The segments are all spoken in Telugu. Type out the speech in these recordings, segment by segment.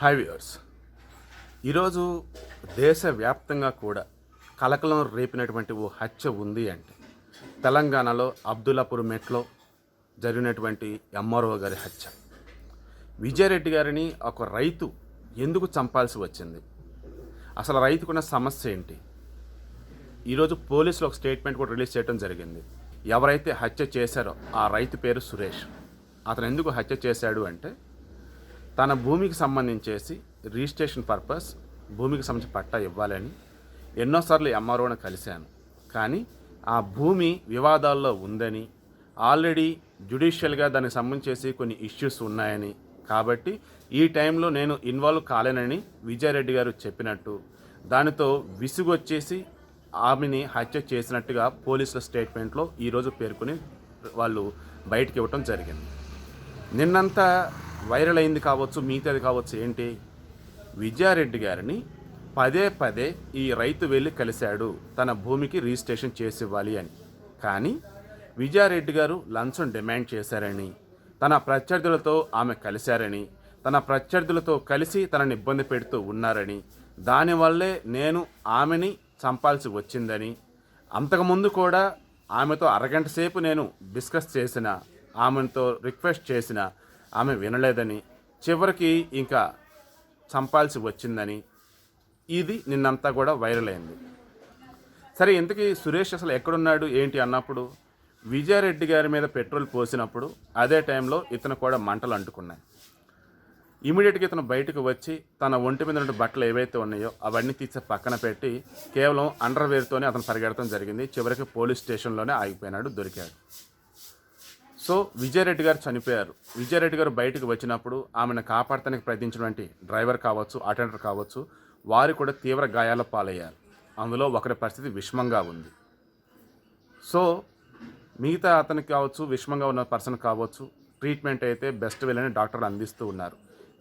Hi viewers. ఈరోజు దేశవ్యాప్తంగా కూడా కలకలం రేపినటువంటి ఓ హత్య ఉంది అంటే తెలంగాణలో అబ్దుల్లాపూర్ మెట్లో జరిగినటువంటి ఎంఆర్ఓ గారి హత్య. విజయారెడ్డి గారిని ఒక రైతు ఎందుకు చంపాల్సి వచ్చింది? అసలు రైతుకున్న సమస్య ఏంటి? ఈరోజు పోలీసులు ఒక స్టేట్మెంట్ కూడా రిలీజ్ చేయడం జరిగింది. ఎవరైతే హత్య చేశారో ఆ రైతు పేరు సురేష్. అతను ఎందుకు హత్య చేశాడు అంటే తన భూమికి సంబంధించేసి రిజిస్ట్రేషన్ పర్పస్ భూమికి సంబంధించి పట్టా ఇవ్వాలని ఎన్నోసార్లు ఎంఆర్ఓని కలిశాను. కానీ ఆ భూమి వివాదాల్లో ఉందని, ఆల్రెడీ జ్యుడిషియల్గా దానికి సంబంధించేసి కొన్ని ఇష్యూస్ ఉన్నాయని, కాబట్టి ఈ టైంలో నేను ఇన్వాల్వ్ కాలేనని విజయారెడ్డి గారు చెప్పినట్టు, దానితో విసుగొచ్చేసి ఆమెని హత్య చేసినట్టుగా పోలీసుల స్టేట్మెంట్లో ఈరోజు పేర్కొని వాళ్ళు బయటకు ఇవ్వటం జరిగింది. నిన్నంతా వైరల్ అయింది కావచ్చు, మిగతాది కావచ్చు. ఏంటి, విజయారెడ్డి గారిని పదే పదే ఈ రైతు వెళ్ళి కలిశాడు తన భూమికి రిజిస్ట్రేషన్ చేసి ఇవ్వాలి అని. కానీ విజయారెడ్డి గారు లంచం డిమాండ్ చేశారని, తన ప్రత్యర్థులతో ఆమె కలిశారని, తన ప్రత్యర్థులతో కలిసి తనని ఇబ్బంది పెడుతూ ఉన్నారని, దానివల్లే నేను ఆమెని చంపాల్సి వచ్చిందని, అంతకుముందు కూడా ఆమెతో అరగంట సేపు నేను డిస్కస్ చేసిన, ఆమెతో రిక్వెస్ట్ చేసిన ఆమె వినలేదని, చివరికి ఇంకా చంపాల్సి వచ్చిందని, ఇది నిన్నంతా కూడా వైరల్ అయింది. సరే, ఇంతకీ సురేష్ అసలు ఎక్కడున్నాడు ఏంటి అన్నప్పుడు విజయారెడ్డి గారి మీద పెట్రోల్ పోసినప్పుడు అదే టైంలో ఇతను కూడా మంటలు అంటుకున్నాయి. ఇమీడియట్గా ఇతను బయటకు వచ్చి తన ఒంటి మీద ఉన్న బట్టలు ఏవైతే ఉన్నాయో అవన్నీ తీసి పక్కన పెట్టి కేవలం అండర్వేర్తోనే అతను పరిగెడతాం జరిగింది. చివరికి పోలీస్ స్టేషన్లోనే ఆగిపోయినాడు, దొరికాడు. సో విజయారెడ్డి గారు చనిపోయారు. విజయారెడ్డి గారు బయటకు వచ్చినప్పుడు ఆమెను కాపాడటానికి ప్రయత్నించినటువంటి డ్రైవర్ కావచ్చు, అటెండర్ కావచ్చు, వారు కూడా తీవ్ర గాయాల పాలయ్యారు. అందులో ఒకరి పరిస్థితి విషమంగా ఉంది. సో మిగతా అతనికి కావచ్చు, విషమంగా ఉన్న పర్సన్ కావచ్చు, ట్రీట్మెంట్ అయితే బెస్ట్ వెళ్ళని డాక్టర్లు అందిస్తూ ఉన్నారు.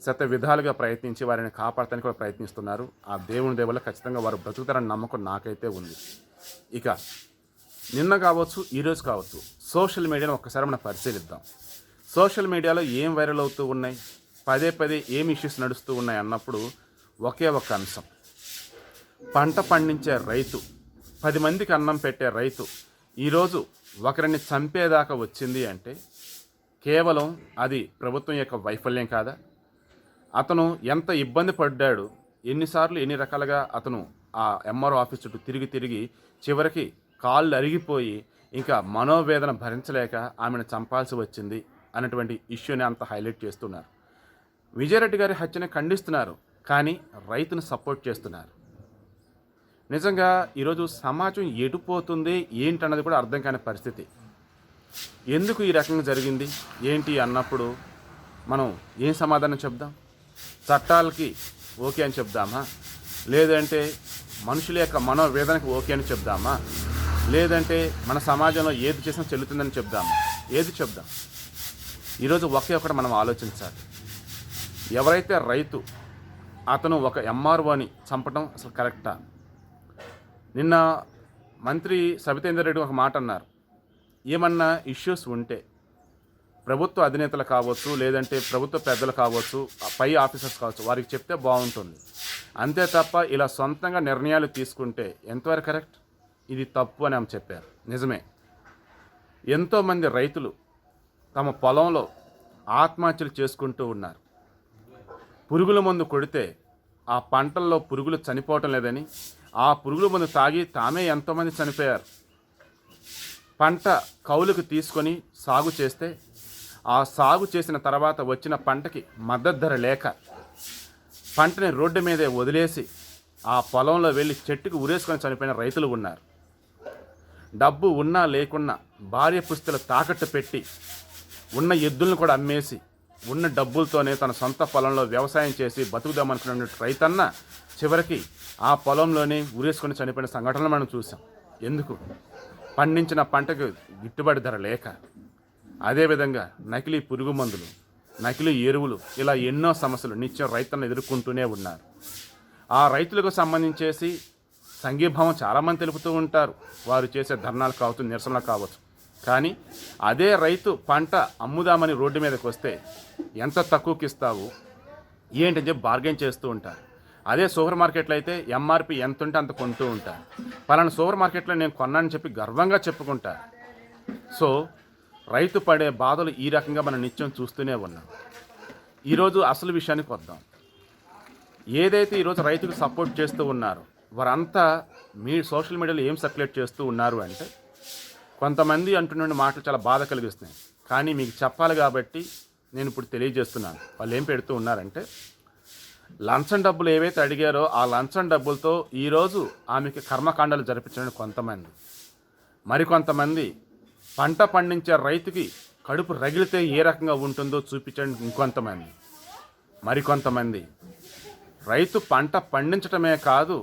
శత విధాలుగా ప్రయత్నించి వారిని కాపాడటానికి కూడా ప్రయత్నిస్తున్నారు. ఆ దేవుని దేవుళ్ళ ఖచ్చితంగా వారు బ్రతుకుతారని నమ్మకం నాకైతే ఉంది. ఇక నిన్న కావచ్చు, ఈరోజు కావచ్చు, సోషల్ మీడియాను ఒక్కసారి మనం పరిశీలిద్దాం. సోషల్ మీడియాలో ఏం వైరల్ అవుతూ ఉన్నాయి, పదే పదే ఏం ఇష్యూస్ నడుస్తూ ఉన్నాయి అన్నప్పుడు ఒకే ఒక అంశం. పంట పండించే రైతు, 10 మందికి అన్నం పెట్టే రైతు ఈరోజు ఒకరిని చంపేదాకా వచ్చింది అంటే కేవలం అది ప్రభుత్వం యొక్క వైఫల్యం కాదా? అతను ఎంత ఇబ్బంది పడ్డాడు, ఎన్నిసార్లు ఎన్ని రకాలుగా అతను ఆ ఎంఆర్ఓ ఆఫీస్ చుట్టూ తిరిగి తిరిగి చివరికి కాళ్ళు అరిగిపోయి ఇంకా మనోవేదన భరించలేక ఆమెను చంపాల్సి వచ్చింది అన్నటువంటి ఇష్యూని అంత హైలైట్ చేస్తున్నారు. విజయారెడ్డి గారి హత్యని ఖండిస్తున్నారు, కానీ రైతును సపోర్ట్ చేస్తున్నారు. నిజంగా ఈరోజు సమాజం ఎటుపోతుంది ఏంటన్నది కూడా అర్థం కాని పరిస్థితి. ఎందుకు ఈ రకంగా జరిగింది ఏంటి అన్నప్పుడు మనం ఏం సమాధానం చెప్దాం? చట్టాలకి ఓకే అని చెప్దామా, లేదంటే మనుషుల యొక్క మనోవేదనకి ఓకే అని చెప్దామా, లేదంటే మన సమాజంలో ఏది చేసినా చెల్లుతుందని చెప్దామా? ఏది చెప్దాం? ఈరోజు ఒకే ఒకటి మనం ఆలోచించాలి. ఎవరైతే రైతు అతను ఒక ఎంఆర్ఓని చంపడం అసలు కరెక్టా? నిన్న మంత్రి సబితేందర్ రెడ్డి ఒక మాట అన్నారు. ఏమన్నా ఇష్యూస్ ఉంటే ప్రభుత్వ అధినేతలు కావచ్చు, లేదంటే ప్రభుత్వ పెద్దలు కావచ్చు, పై ఆఫీసర్స్ కావచ్చు, వారికి చెప్తే బాగుంటుంది. అంతే తప్ప ఇలా సొంతంగా నిర్ణయాలు తీసుకుంటే ఎంతవరకు కరెక్ట్? ఇది తప్పు అని ఆమె చెప్పారు. నిజమే, ఎంతోమంది రైతులు తమ పొలంలో ఆత్మహత్యలు చేసుకుంటూ ఉన్నారు. పురుగుల మందు కొడితే ఆ పంటల్లో పురుగులు చనిపోవటం లేదని, ఆ పురుగుల మందు తాగి తామే ఎంతోమంది చనిపోయారు. పంట కౌలుకు తీసుకొని సాగు చేస్తే ఆ సాగు చేసిన తర్వాత వచ్చిన పంటకి మద్దతు ధర లేక పంటని రోడ్డు మీదే వదిలేసి ఆ పొలంలో వెళ్ళి చెట్టుకు ఉరేసుకొని చనిపోయిన రైతులు ఉన్నారు. డబ్బు ఉన్నా లేకున్నా భార్య పుస్తలు తాకట్టు పెట్టి ఉన్న ఎద్దులను కూడా అమ్మేసి ఉన్న డబ్బులతోనే తన సొంత పొలంలో వ్యవసాయం చేసి బతుకుదామనుకున్న రైతన్న చివరికి ఆ పొలంలోనే ఉరేసుకొని చనిపోయిన సంఘటనలు మనం చూసాం. ఎందుకు? పండించిన పంటకు గిట్టుబాటు ధర లేక. అదేవిధంగా నకిలీ పురుగు మందులు, నకిలీ ఎరువులు, ఇలా ఎన్నో సమస్యలు నిత్యం రైతులను ఎదుర్కొంటూనే ఉన్నారు. ఆ రైతులకు సంబంధించేసి సంఘీభావం చాలామంది తెలుపుతూ ఉంటారు. వారు చేసే ధర్నాలు కావచ్చు, నిరసనలు కావచ్చు. కానీ అదే రైతు పంట అమ్ముదామని రోడ్డు మీదకి వస్తే ఎంత తక్కువకి ఇస్తావు, ఏంటని చెప్పి బార్గెన్ చేస్తూ ఉంటారు. అదే సూపర్ మార్కెట్లో అయితే ఎంఆర్పి ఎంత ఉంటే అంత కొంటూ ఉంటారు. పలానా సూపర్ మార్కెట్లో నేను కొన్నానని చెప్పి గర్వంగా చెప్పుకుంటారు. సో రైతు పడే బాధలు ఈ రకంగా మనం నిత్యం చూస్తూనే ఉన్నాం. ఈరోజు అసలు విషయానికి వద్దాం. ఏదైతే ఈరోజు రైతుకు సపోర్ట్ చేస్తూ ఉన్నారో వారంతా మీ సోషల్ మీడియాలో ఏం సర్క్యులేట్ చేస్తూ ఉన్నారు అంటే, కొంతమంది అంటున్న మాటలు చాలా బాధ కలిగిస్తున్నాయి. కానీ మీకు చెప్పాలి కాబట్టి నేను ఇప్పుడు తెలియజేస్తున్నాను. వాళ్ళు ఏం పెడుతూ ఉన్నారంటే, లంచం డబ్బులు ఏవైతే అడిగారో ఆ లంచం డబ్బులతో ఈరోజు ఆమెకి కర్మకాండాలు జరిపించడానికి కొంతమంది, మరికొంతమంది పంట పండించే రైతుకి కడుపు రగిలితే ఏ రకంగా ఉంటుందో చూపించడానికి ఇంకొంతమంది, మరికొంతమంది రైతు పంట పండించటమే కాదు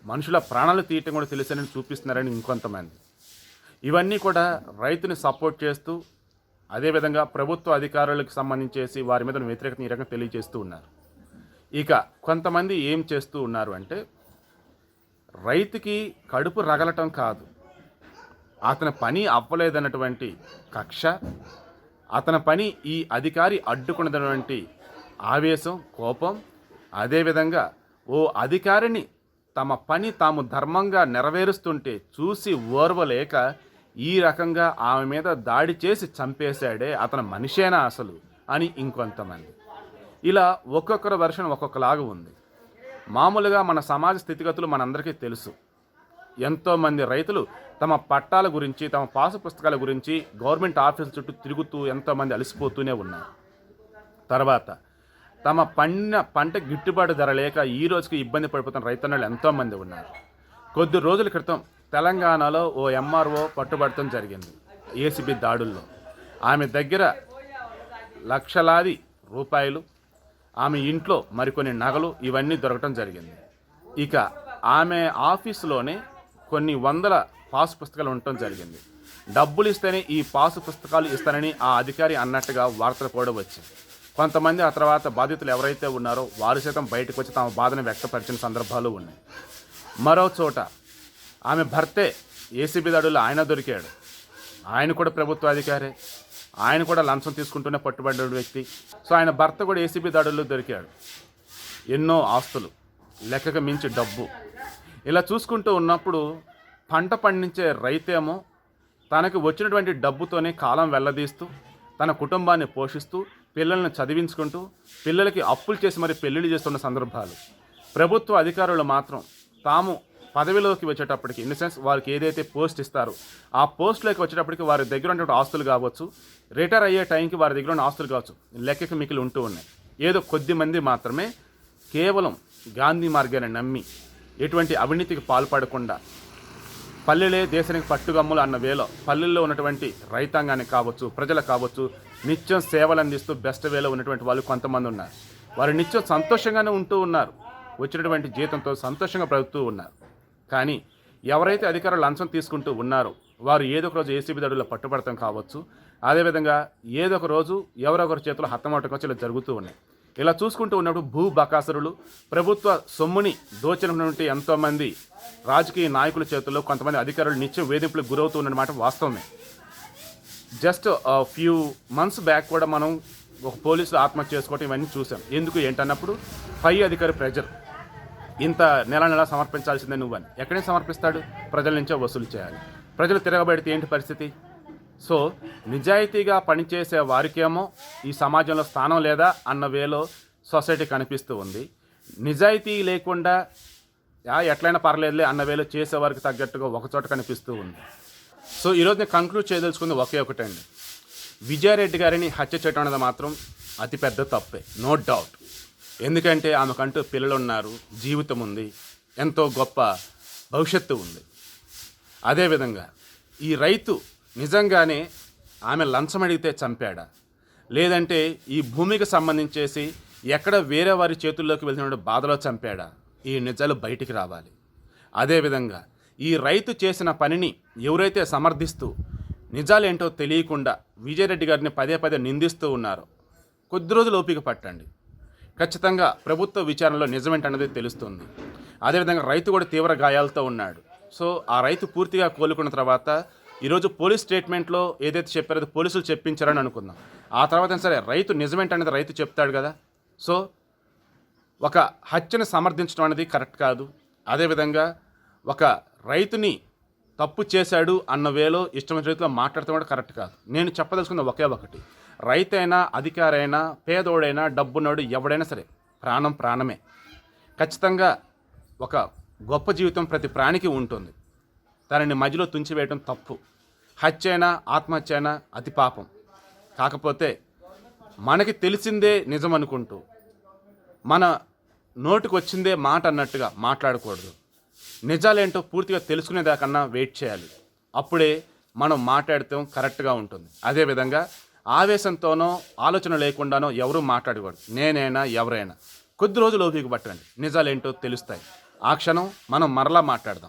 మనుషుల ప్రాణాలు తీయటం కూడా తెలుసని చూపిస్తున్నారని ఇంకొంతమంది. ఇవన్నీ కూడా రైతుని సపోర్ట్ చేస్తూ, అదేవిధంగా ప్రభుత్వ అధికారులకు సంబంధించేసి వారి మీద వ్యతిరేకత ఈ రకంగా తెలియజేస్తూ ఉన్నారు. ఇక కొంతమంది ఏం చేస్తూ ఉన్నారు అంటే, రైతుకి కడుపు రగలటం కాదు, అతని పని అవ్వలేదన్నటువంటి కక్ష, అతని పని ఈ అధికారి అడ్డుకున్నటువంటి ఆవేశం, కోపం, అదేవిధంగా ఓ అధికారిని తమ పని తాము ధర్మంగా నెరవేరుస్తుంటే చూసి ఓర్వలేక ఈ రకంగా ఆమె మీద దాడి చేసి చంపేశాడే, అతను మనిషేనా అసలు అని ఇంకొంతమంది. ఇలా ఒక్కొక్కరి వెర్షన్ ఒక్కొక్కలాగా ఉంది. మామూలుగా మన సమాజ స్థితిగతులు మనందరికీ తెలుసు. ఎంతోమంది రైతులు తమ పట్టాల గురించి, తమ పాసు పుస్తకాల గురించి గవర్నమెంట్ ఆఫీసుల చుట్టూ తిరుగుతూ ఎంతోమంది అలసిపోతూనే ఉన్నారు. తర్వాత తమ పంట గిట్టుబాటు ధర లేక ఈ రోజుకి ఇబ్బంది పడిపోతున్న రైతన్నలు ఎంతోమంది ఉన్నారు. కొద్ది రోజుల క్రితం తెలంగాణలో ఓ ఎంఆర్ఓ పట్టుబడటం జరిగింది ఏసీబీ దాడుల్లో. ఆమె దగ్గర లక్షలాది రూపాయలు, ఆమె ఇంట్లో మరికొన్ని నగలు ఇవన్నీ దొరకటం జరిగింది. ఇక ఆమె ఆఫీసులోనే కొన్ని వందల పాసు పుస్తకాలు ఉండటం జరిగింది. డబ్బులు ఇస్తేనే ఈ పాసు పుస్తకాలు ఇస్తానని ఆ అధికారి అన్నట్టుగా వార్తలు కూడా వచ్చాయి. కొంతమంది ఆ తర్వాత బాధితులు ఎవరైతే ఉన్నారో వారు సైతం బయటకు వచ్చి తమ బాధను వ్యక్తపరిచిన సందర్భాలు ఉన్నాయి. మరో చోట ఆమె భర్తే ఏసీబీ దాడుల్లో ఆయన దొరికాడు. ఆయన కూడా ప్రభుత్వ అధికారే, ఆయన కూడా లంచం తీసుకుంటూనే పట్టుబడ్డ వ్యక్తి. సో ఆయన భర్త కూడా ఏసీబీ దాడుల్లో దొరికాడు. ఎన్నో ఆస్తులు, లెక్కకు మించి డబ్బు. ఇలా చూసుకుంటూ ఉన్నప్పుడు పంట పండించే రైతేమో తనకు వచ్చినటువంటి డబ్బుతోనే కాలం వెల్లదీస్తూ తన కుటుంబాన్ని పోషిస్తూ పిల్లల్ని చదివించుకుంటూ పిల్లలకి అప్పులు చేసి మరి పెళ్లిళ్ళు చేస్తున్న సందర్భాలు. ప్రభుత్వ అధికారులు మాత్రం తాము పదవిలోకి వచ్చేటప్పటికి, ఇన్ ద సెన్స్ వారికి ఏదైతే పోస్ట్ ఇస్తారో ఆ పోస్టులోకి వచ్చేటప్పటికి వారి దగ్గర ఉన్నటువంటి ఆస్తులు కావచ్చు, రిటైర్ అయ్యే టైంకి వారి దగ్గర ఉన్న ఆస్తులు కావచ్చు, లెక్కకి మిగిలి ఉంటూ ఉన్నాయి. ఏదో కొద్ది మంది మాత్రమే కేవలం గాంధీ మార్గాన్ని నమ్మి ఎటువంటి అవినీతికి పాల్పడకుండా పల్లెలే దేశానికి పట్టుగమ్ములు అన్న వేలో పల్లెల్లో ఉన్నటువంటి రైతాంగానికి కావచ్చు, ప్రజలకు కావచ్చు, నిత్యం సేవలు అందిస్తూ బెస్ట్ వేలో ఉన్నటువంటి వాళ్ళు కొంతమంది ఉన్నారు. వారు నిత్యం సంతోషంగానే ఉంటూ ఉన్నారు, వచ్చినటువంటి జీతంతో సంతోషంగా బ్రతుకుతూ ఉన్నారు. కానీ ఎవరైతే అధికారులు లంచం తీసుకుంటూ ఉన్నారో వారు ఏదో ఒక రోజు ఏసీబీ దాడుల్లో పట్టుబడటం కావచ్చు, అదేవిధంగా ఏదో ఒక రోజు ఎవరొకరి చేతిలో హతమవటం వచ్చి ఇలా జరుగుతూ ఉన్నాయి. ఇలా చూసుకుంటూ ఉన్నప్పుడు భూ బకాసురులు, ప్రభుత్వ సొమ్ముని దోచినటువంటి ఎంతోమంది రాజకీయ నాయకుల చేతుల్లో కొంతమంది అధికారులు నిత్యం వేధింపులకు గురవుతూ ఉన్నమాట వాస్తవమే. జస్ట్ ఫ్యూ మంత్స్ బ్యాక్ కూడా మనం ఒక పోలీసులు ఆత్మహత్య చేసుకోవటం ఇవన్నీ చూసాం. ఎందుకు ఏంటన్నప్పుడు పై అధికారి ప్రెజర్, ఇంత నెల సమర్పించాల్సిందే నువ్వని. ఎక్కడే సమర్పిస్తాడు? ప్రజల నుంచే వసూలు చేయాలి. ప్రజలు తిరగబడితే ఏంటి పరిస్థితి? సో నిజాయితీగా పనిచేసే వారికేమో ఈ సమాజంలో స్థానం లేదా అన్న వేలో సొసైటీ కనిపిస్తూ ఉంది. నిజాయితీ లేకుండా ఎట్లయినా పర్లేదులే అన్న వేలో చేసేవారికి తగ్గట్టుగా ఒకచోట కనిపిస్తూ ఉంది. సో ఈరోజు నేను కంక్లూడ్ చేయదలుచుకుంది ఒకే ఒకటండి. విజయారెడ్డి గారిని హత్య చేయడం అనేది మాత్రం అతిపెద్ద తప్పే, నో డౌట్. ఎందుకంటే ఆమెకంటూ పిల్లలు ఉన్నారు, జీవితం ఉంది, ఎంతో గొప్ప భవిష్యత్తు ఉంది. అదేవిధంగా ఈ రైతు నిజంగానే ఆమె లంచం అడిగితే చంపాడా, లేదంటే ఈ భూమికి సంబంధించేసి ఎక్కడ వేరే వారి చేతుల్లోకి వెళ్తున్న బాధలో చంపాడా? ఈ నిజాలు బయటికి రావాలి. అదేవిధంగా ఈ రైతు చేసిన పనిని ఎవరైతే సమర్థిస్తూ నిజాలేంటో తెలియకుండా విజయరెడ్డి గారిని పదే పదే నిందిస్తూ ఉన్నారో కొద్ది రోజులు ఓపిక పట్టండి. ఖచ్చితంగా ప్రభుత్వ విచారణలో నిజమేంటన్నది తెలుస్తుంది. అదేవిధంగా రైతు కూడా తీవ్ర గాయాలతో ఉన్నాడు. సో ఆ రైతు పూర్తిగా కోలుకున్న తర్వాత ఈరోజు పోలీస్ స్టేట్మెంట్లో ఏదైతే చెప్పారో అది పోలీసులు చెప్పించారని అనుకుందాం. ఆ తర్వాత సరే రైతు నిజమేంటనేది రైతు చెప్తాడు కదా. సో ఒక హత్యను సమర్థించడం అనేది కరెక్ట్ కాదు. అదేవిధంగా ఒక రైతుని తప్పు చేశాడు అన్న వేలో ఇష్టమైన రీతిలో మాట్లాడటం కూడా కరెక్ట్ కాదు. నేను చెప్పదలుచుకున్న ఒకే ఒకటి, రైతైనా అధికారైనా పేదోడైనా డబ్బున్నోడు ఎవడైనా సరే ప్రాణం ప్రాణమే. ఖచ్చితంగా ఒక గొప్ప జీవితం ప్రతి ప్రాణికి ఉంటుంది. దానిని మధ్యలో తుంచివేయటం తప్పు. హత్య అయినా ఆత్మహత్య అయినా అతి పాపం. కాకపోతే మనకి తెలిసిందే నిజం అనుకుంటూ మన నోటికి వచ్చిందే మాట అన్నట్టుగా మాట్లాడకూడదు. నిజాలేంటో పూర్తిగా తెలుసుకునేదాకన్నా వెయిట్ చేయాలి. అప్పుడే మనం మాట్లాడటం కరెక్ట్గా ఉంటుంది. అదేవిధంగా ఆవేశంతోనో ఆలోచన లేకుండానో ఎవరూ మాట్లాడకూడదు. నేనైనా ఎవరైనా కొద్ది రోజులు ఓపిక పట్టండి, నిజాలేంటో తెలుస్తాయి. ఆ క్షణం మనం మరలా మాట్లాడదాం.